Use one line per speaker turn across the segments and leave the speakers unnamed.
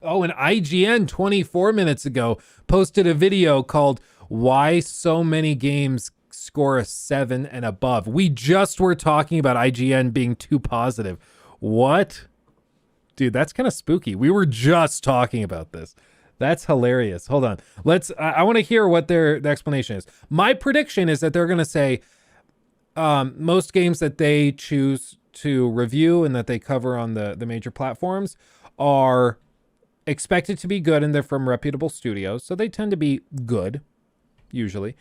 Oh, and IGN 24 minutes ago posted a video called Why So Many Games Score a 7 and Above. We just were talking about IGN being too positive. What? Dude, that's kind of spooky. We were just talking about this. That's hilarious. Hold on. I want to hear what their explanation is. My prediction is that they're going to say most games that they choose to review and that they cover on the major platforms are expected to be good, and they're from reputable studios. So they tend to be good, usually.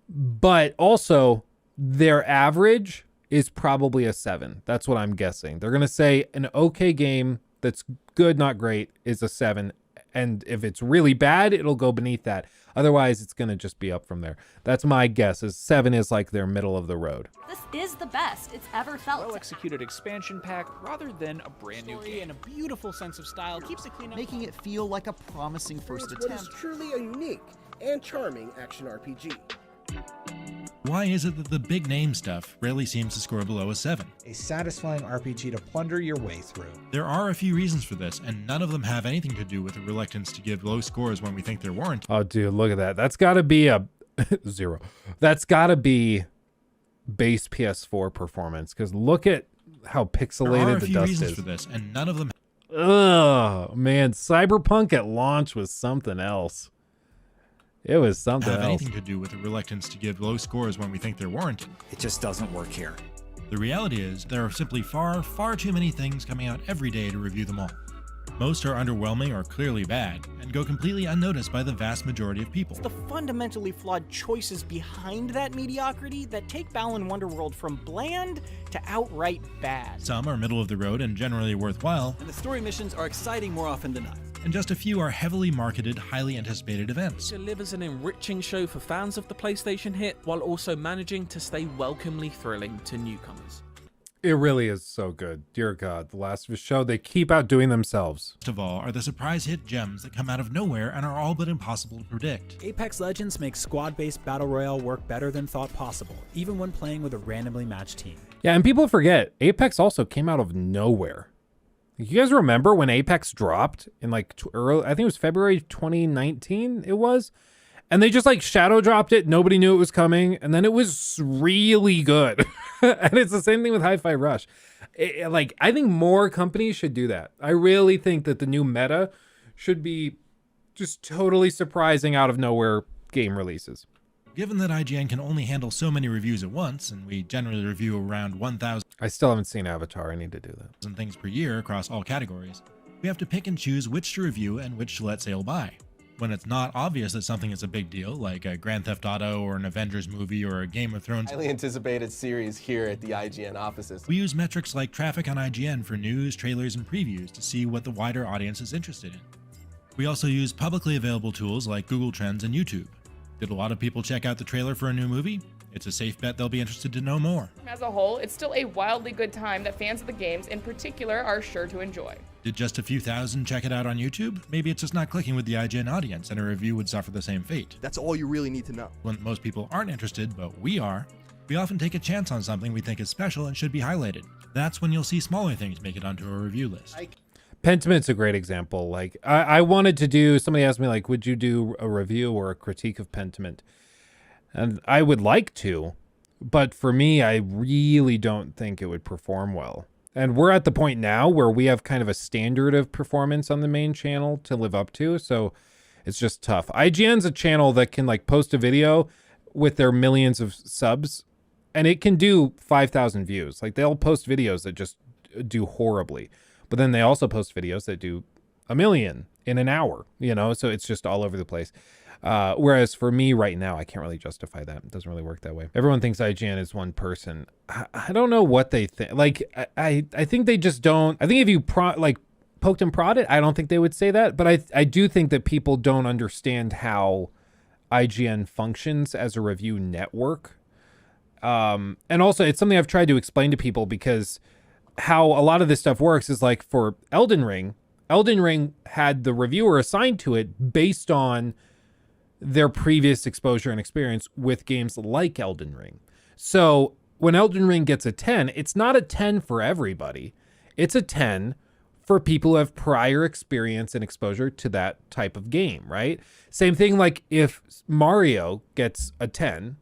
But also, their average is probably a 7. That's what I'm guessing. They're going to say an okay game that's good, not great, is a 7. And if it's really bad, it'll go beneath that. Otherwise, it's going to just be up from there. That's my guess, is 7 is like their middle of the road.
This is the best it's ever felt.
Well-executed expansion pack rather than a brand new game.
And a beautiful sense of style keeps it clean up, making it feel like a promising first attempt.
What is truly a unique and charming action RPG.
Why is it that the big name stuff rarely seems to score below a 7?
A satisfying RPG to plunder your way through.
There are a few reasons for this, and none of them have anything to do with a reluctance to give low scores when we think they're warranted.
Oh, dude, look at that. That's got to be a 0. That's got to be base PS4 performance, because look at how pixelated the dust is.
There are a few reasons for this, and none of them...
Ugh, man, Cyberpunk at launch was something else. It was something else.
Anything to do with a reluctance to give low scores when we think they're warranted.
It just doesn't work here.
The reality is, there are simply far too many things coming out every day to review them all. Most are underwhelming or clearly bad, and go completely unnoticed by the vast majority of people.
It's the fundamentally flawed choices behind that mediocrity that take Balan Wonderworld from bland to outright bad.
Some are middle of the road and generally worthwhile,
and the story missions are exciting more often than not.
And just a few are heavily marketed, highly anticipated events.
It delivers an enriching show for fans of the PlayStation hit, while also managing to stay welcomely thrilling to newcomers.
It really is so good. Dear God, The Last of Us show, they keep outdoing themselves.
First of all are the surprise hit gems that come out of nowhere and are all but impossible to predict.
Apex Legends makes squad-based battle royale work better than thought possible, even when playing with a randomly matched team.
Yeah, and people forget, Apex also came out of nowhere. You guys remember when Apex dropped in like early, I think it was February 2019 it was, and they just like shadow dropped it. Nobody knew it was coming, and then it was really good. And it's the same thing with Hi-Fi Rush. Like, I think more companies should do that. I really think that the new meta should be just totally surprising out of nowhere game releases.
Given that IGN can only handle so many reviews at once, and we generally review around 1,000
I still haven't seen Avatar. I need to do that.
Things per year across all categories, we have to pick and choose which to review and which to let sail by. When it's not obvious that something is a big deal, like a Grand Theft Auto or an Avengers movie or a Game of Thrones
highly anticipated series here at the IGN offices,
we use metrics like traffic on IGN for news, trailers, and previews to see what the wider audience is interested in. We also use publicly available tools like Google Trends and YouTube. Did a lot of people check out the trailer for a new movie? It's a safe bet they'll be interested to know more.
As a whole, it's still a wildly good time that fans of the games in particular are sure to enjoy.
Did just a few thousand check it out on YouTube? Maybe it's just not clicking with the IGN audience, and a review would suffer the same fate.
That's all you really need to know.
When most people aren't interested, but we are, we often take a chance on something we think is special and should be highlighted. That's when you'll see smaller things make it onto a review list.
Pentiment's a great example. Like, I wanted to do, somebody asked me, like, would you do a review or a critique of Pentiment? And I would like to, but for me, I really don't think it would perform well. And we're at the point now where we have kind of a standard of performance on the main channel to live up to, so it's just tough. IGN's a channel that can, like, post a video with their millions of subs, and it can do 5,000 views. Like, they'll post videos that just do horribly. But then they also post videos that do 1 million in an hour, you know, so it's just all over the place. Whereas for me right now, I can't really justify that. It doesn't really work that way. Everyone thinks IGN is one person. I don't know what they think. Like, I think they just don't. I think if you poked and prodded, I don't think they would say that. But I do think that people don't understand how IGN functions as a review network. And also, it's something I've tried to explain to people, because how a lot of this stuff works is, like, for Elden Ring had the reviewer assigned to it based on their previous exposure and experience with games like Elden Ring. So when Elden Ring gets a 10, it's not a 10 for everybody. It's a 10 for people who have prior experience and exposure to that type of game, right? Same thing, like if Mario gets a 10,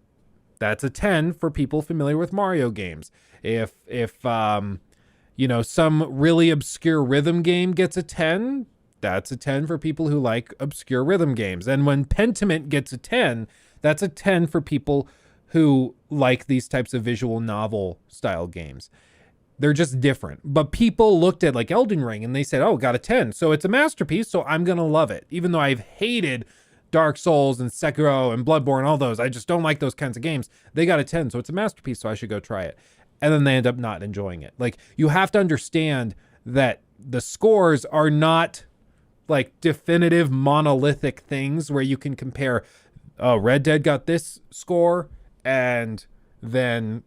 that's a 10 for people familiar with Mario games. If you know, some really obscure rhythm game gets a 10, that's a 10 for people who like obscure rhythm games. And when Pentiment gets a 10, that's a 10 for people who like these types of visual novel style games. They're just different. But people looked at like Elden Ring and they said, oh, got a 10. So it's a masterpiece, so I'm going to love it. Even though I've hated Dark Souls and Sekiro and Bloodborne, all those, I just don't like those kinds of games. They got a 10, so it's a masterpiece, so I should go try it. And then they end up not enjoying it. Like, you have to understand that the scores are not like definitive monolithic things where you can compare, oh, Red Dead got this score and then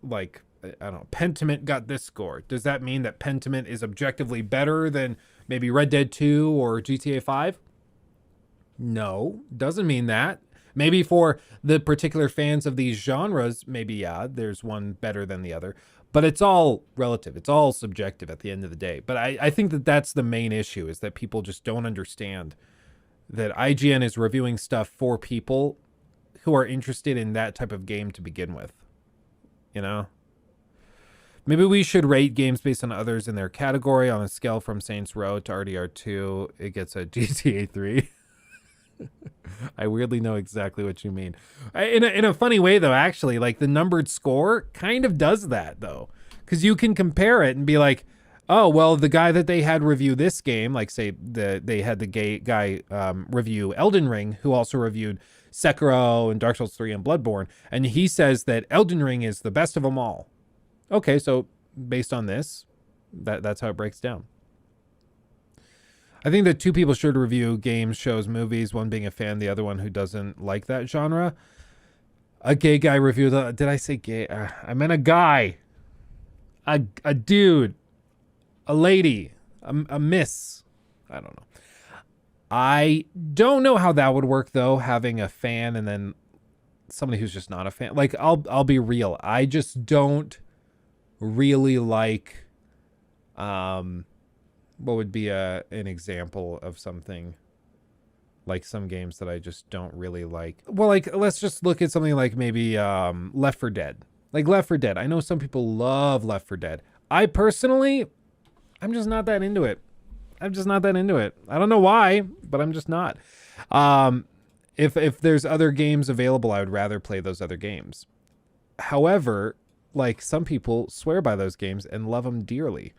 like, I don't know, Pentiment got this score. Does that mean that Pentiment is objectively better than maybe Red Dead 2 or GTA 5? No, doesn't mean that. Maybe for the particular fans of these genres, maybe, yeah, there's one better than the other. But it's all relative. It's all subjective at the end of the day. But I think that that's the main issue, is that people just don't understand that IGN is reviewing stuff for people who are interested in that type of game to begin with. You know? Maybe we should rate games based on others in their category on a scale from Saints Row to RDR2. It gets a GTA 3. I weirdly know exactly what you mean. In a funny way, though, actually, like the numbered score kind of does that, though, because you can compare it and be like, oh, well, the guy that they had review this game, like say they had the guy review Elden Ring, who also reviewed Sekiro and Dark Souls 3 and Bloodborne, and he says that Elden Ring is the best of them all. Okay, so based on this, that's how it breaks down. I think that two people should review games, shows, movies, one being a fan, the other one who doesn't like that genre. A gay guy review did I say gay? I meant a guy. A dude. A lady. A miss. I don't know. I don't know how that would work, though, having a fan and then somebody who's just not a fan. Like, I'll be real. I just don't really like... what would be an example of something, like some games that I just don't really like? Well, like, let's just look at something like maybe Left 4 Dead. Like Left 4 Dead. I know some people love Left 4 Dead. I personally, I'm just not that into it. I'm just not that into it. I don't know why, but I'm just not. If there's other games available, I would rather play those other games. However, like, some people swear by those games and love them dearly.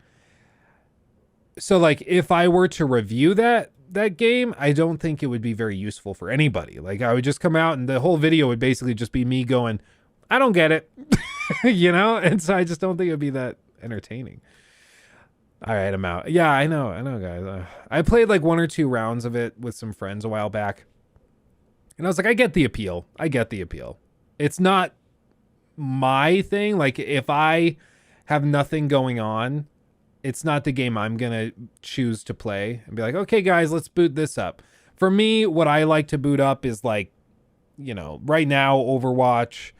So, like, if I were to review that game, I don't think it would be very useful for anybody. Like, I would just come out and the whole video would basically just be me going, I don't get it, you know? And so I just don't think it would be that entertaining. All right, I'm out. Yeah, I know, guys. I played like 1 or 2 rounds of it with some friends a while back. And I was like, I get the appeal. It's not my thing. Like, if I have nothing going on, it's not the game I'm going to choose to play and be like, okay, guys, let's boot this up. For me, what I like to boot up is like, you know, right now, Overwatch,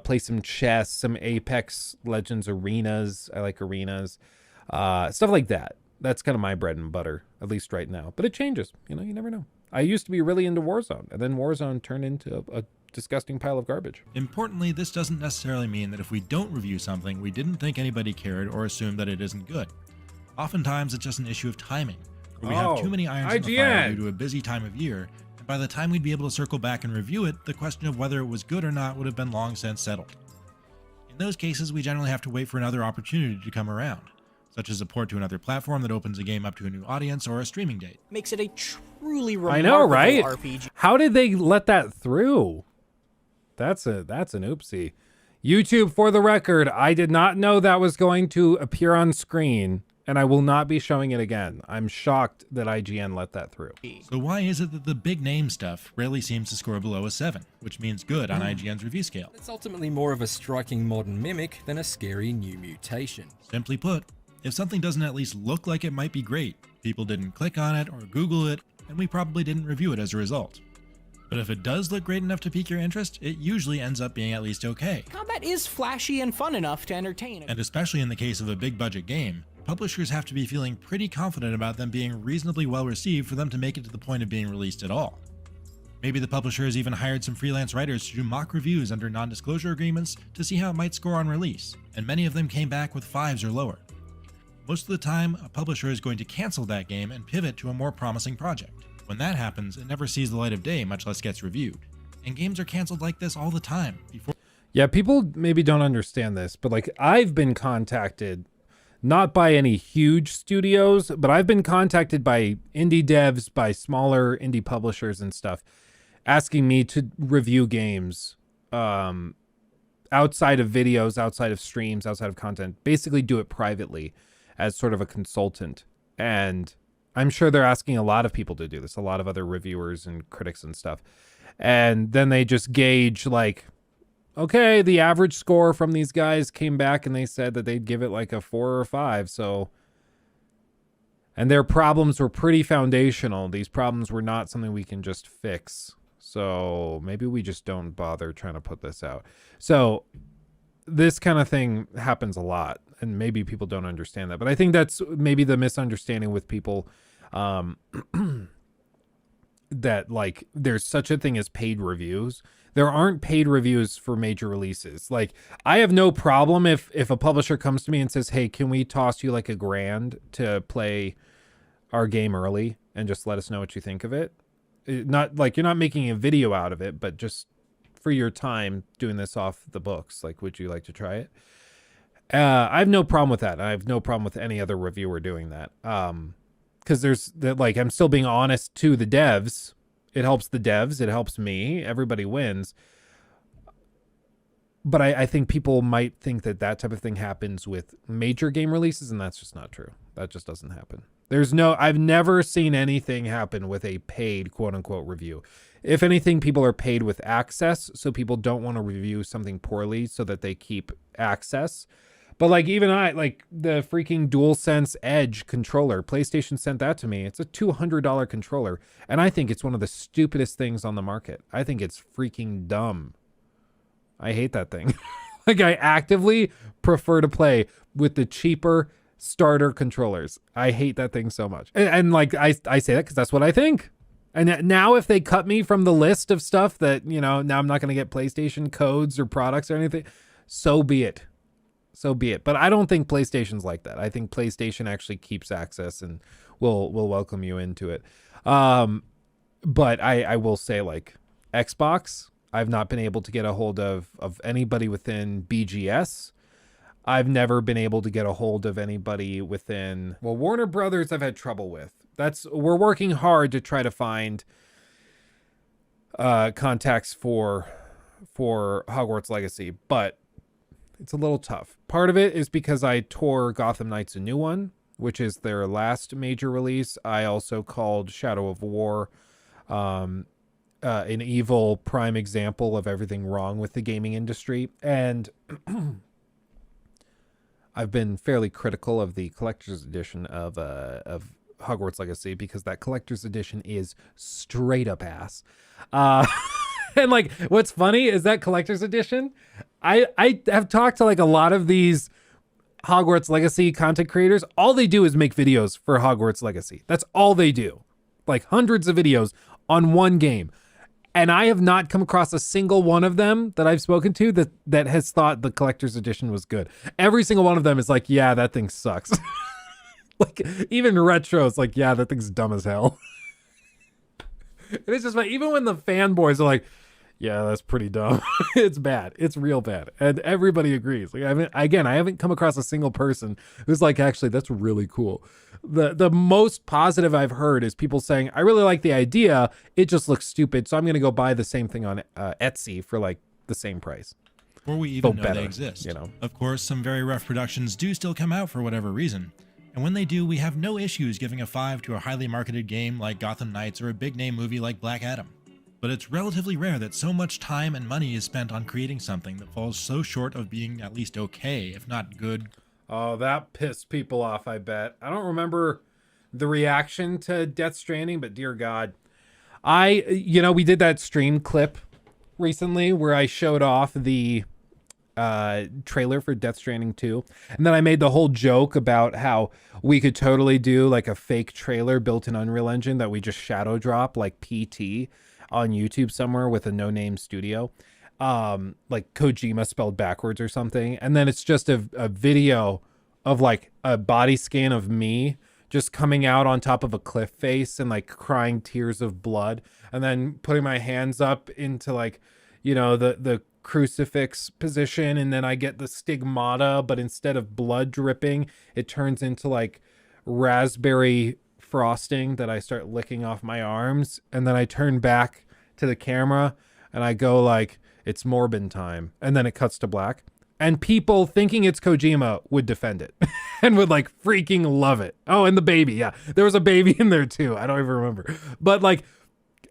play some chess, some Apex Legends arenas. I like arenas, stuff like that. That's kind of my bread and butter, at least right now. But it changes. You know, you never know. I used to be really into Warzone, and then Warzone turned into a disgusting pile of garbage.
Importantly, this doesn't necessarily mean that if we don't review something, we didn't think anybody cared or assumed that it isn't good. Oftentimes, it's just an issue of timing, where we have too many irons in the fire due to a busy time of year, and by the time we'd be able to circle back and review it, the question of whether it was good or not would have been long since settled. In those cases, we generally have to wait for another opportunity to come around, such as a port to another platform that opens a game up to a new audience or a streaming date.
Makes it a truly remarkable RPG.
How did they let that through? That's an oopsie. YouTube, for the record, I did not know that was going to appear on screen, and I will not be showing it again. I'm shocked that IGN let that through.
So why is it that the big name stuff rarely seems to score below a 7, which means good on IGN's review scale?
It's ultimately more of a striking modern mimic than a scary new mutation.
Simply put, if something doesn't at least look like it might be great, people didn't click on it or Google it, and we probably didn't review it as a result. But if it does look great enough to pique your interest, it usually ends up being at least okay.
Combat is flashy and fun enough to entertain.
And especially in the case of a big budget game, publishers have to be feeling pretty confident about them being reasonably well received for them to make it to the point of being released at all. Maybe the publisher has even hired some freelance writers to do mock reviews under non-disclosure agreements to see how it might score on release, and many of them came back with 5s or lower. Most of the time, a publisher is going to cancel that game and pivot to a more promising project. When that happens, it never sees the light of day, much less gets reviewed. And games are canceled like this all the time.
Yeah, people maybe don't understand this, but like I've been contacted not by any huge studios, but I've been contacted by indie devs, by smaller indie publishers and stuff, asking me to review games outside of videos, outside of streams, outside of content, basically do it privately as sort of a consultant. And I'm sure they're asking a lot of people to do this, a lot of other reviewers and critics and stuff. And then they just gauge like, okay, the average score from these guys came back and they said that they'd give it like a 4 or 5. So, and their problems were pretty foundational. These problems were not something we can just fix. So maybe we just don't bother trying to put this out. So this kind of thing happens a lot, and maybe people don't understand that. But I think that's maybe the misunderstanding with people, that like there's such a thing as paid reviews. There aren't paid reviews for major releases. Like I have no problem if a publisher comes to me and says, hey, can we toss you like $1,000 to play our game early and just let us know what you think of it? Not like you're not making a video out of it, but just for your time doing this off the books. Like, would you like to try it? I have no problem with that. I have no problem with any other reviewer doing that. Because there's that, like, I'm still being honest to the devs. It helps the devs. It helps me. Everybody wins. But I think people might think that that type of thing happens with major game releases, and that's just not true. That just doesn't happen. I've never seen anything happen with a paid quote unquote review. If anything, people are paid with access, so people don't want to review something poorly so that they keep access. But like even like the freaking DualSense Edge controller, PlayStation sent that to me. It's a $200 controller, and I think it's one of the stupidest things on the market. I think it's freaking dumb. I hate that thing. Like I actively prefer to play with the cheaper starter controllers. I hate that thing so much. And like I say that because that's what I think. And now if they cut me from the list of stuff that, you know, now I'm not going to get PlayStation codes or products or anything, so be it. So be it. But I don't think PlayStation's like that. I think PlayStation actually keeps access and will welcome you into it. But I will say, like, Xbox, I've not been able to get a hold of anybody within BGS. I've never been able to get a hold of anybody within, well, Warner Brothers I've had trouble with. We're working hard to try to find contacts for Hogwarts Legacy, but it's a little tough. Part of it is because I tore Gotham Knights a New One, which is their last major release. I also called Shadow of War an evil prime example of everything wrong with the gaming industry. And I've been fairly critical of the collector's edition of Hogwarts Legacy because that collector's edition is straight up ass. And like, what's funny is that collector's edition, I have talked to like a lot of these Hogwarts Legacy content creators. All they do is make videos for Hogwarts Legacy. That's all they do. Like hundreds of videos on one game. And I have not come across a single one of them that I've spoken to that has thought the collector's edition was good. Every single one of them is like, yeah, that thing sucks. Like even retro, it's like, yeah, that thing's dumb as hell. And it's just like, even when the fanboys are like, yeah, that's pretty dumb. It's bad. It's real bad. And everybody agrees. Like, I haven't come across a single person who's like, actually, that's really cool. The most positive I've heard is people saying, I really like the idea. It just looks stupid. So I'm going to go buy the same thing on Etsy for like the same price.
Or we even know
better,
they exist.
you know?
Of course, some very rough productions do still come out for whatever reason. And when they do, we have no issues giving a 5 to a highly marketed game like Gotham Knights or a big name movie like Black Adam. But it's relatively rare that so much time and money is spent on creating something that falls so short of being at least okay, if not good.
Oh, that pissed people off, I bet. I don't remember the reaction to Death Stranding, but dear God. We did that stream clip recently where I showed off the trailer for Death Stranding 2. And then I made the whole joke about how we could totally do like a fake trailer built in Unreal Engine that we just shadow drop like PT on YouTube somewhere with a no-name studio. Like Kojima spelled backwards or something. And then it's just a video of like a body scan of me just coming out on top of a cliff face and like crying tears of blood. And then putting my hands up into like, you know, the crucifix position, and then I get the stigmata, but instead of blood dripping, it turns into like raspberry frosting that I start licking off my arms. And then I turn back to the camera and I go like, it's Morbin time. And then it cuts to black. And people thinking it's Kojima would defend it and would like freaking love it. Oh, and the baby. Yeah, there was a baby in there too. I don't even remember. But like,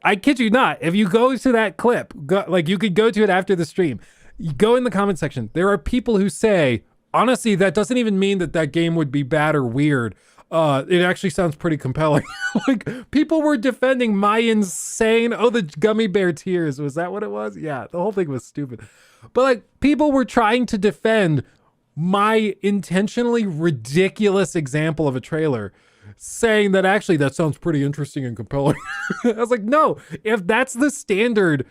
I kid you not, if you go to that clip, like you could go to it after the stream, you go in the comment section. There are people who say, honestly, that doesn't even mean that that game would be bad or weird. It actually sounds pretty compelling. Like people were defending my insane, the gummy bear tears. Was that what it was? Yeah, the whole thing was stupid. But like people were trying to defend my intentionally ridiculous example of a trailer, saying that actually that sounds pretty interesting and compelling. I was like, no, if that's the standard,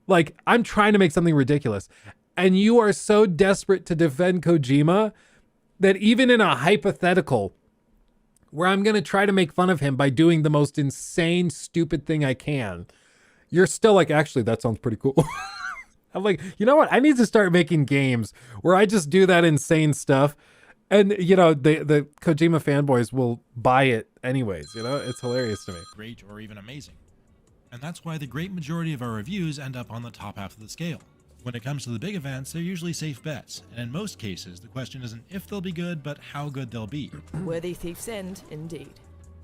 like I'm trying to make something ridiculous and you are so desperate to defend Kojima that even in a hypothetical where I'm going to try to make fun of him by doing the most insane, stupid thing I can, you're still like, actually, that sounds pretty cool. I'm like, you know what? I need to start making games where I just do that insane stuff. And, you know, the Kojima fanboys will buy it anyways. You know, it's hilarious to me.
Great or even amazing. And that's why the great majority of our reviews end up on the top half of the scale. When it comes to the big events, they're usually safe bets. And in most cases, the question isn't if they'll be good, but how good they'll be.
Worthy thief's end, indeed.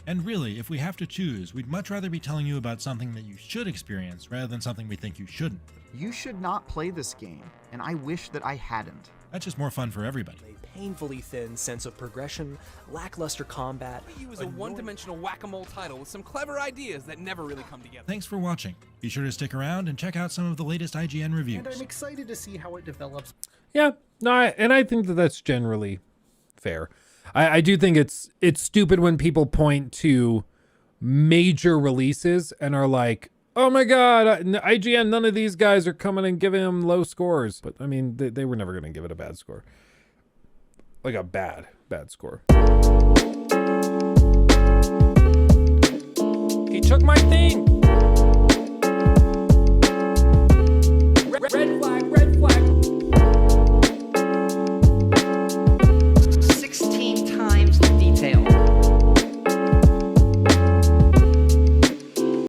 And really, if we have to choose, we'd much rather be telling you about something that you should experience rather than something we think you shouldn't.
You should not play this game, and I wish that I hadn't.
That's just more fun for everybody.
A painfully thin sense of progression, lackluster combat.
He was a one-dimensional whack-a-mole title with some clever ideas that never really come together.
Thanks for watching. Be sure to stick around and check out some of the latest IGN reviews.
And I'm excited to see how it develops.
Yeah, no, and I think that that's generally fair. I do think it's stupid when people point to major releases and are like, oh my God, IGN, none of these guys are coming and giving them low scores. But I mean, they were never going to give it a bad score. Like a bad score. He took my thing.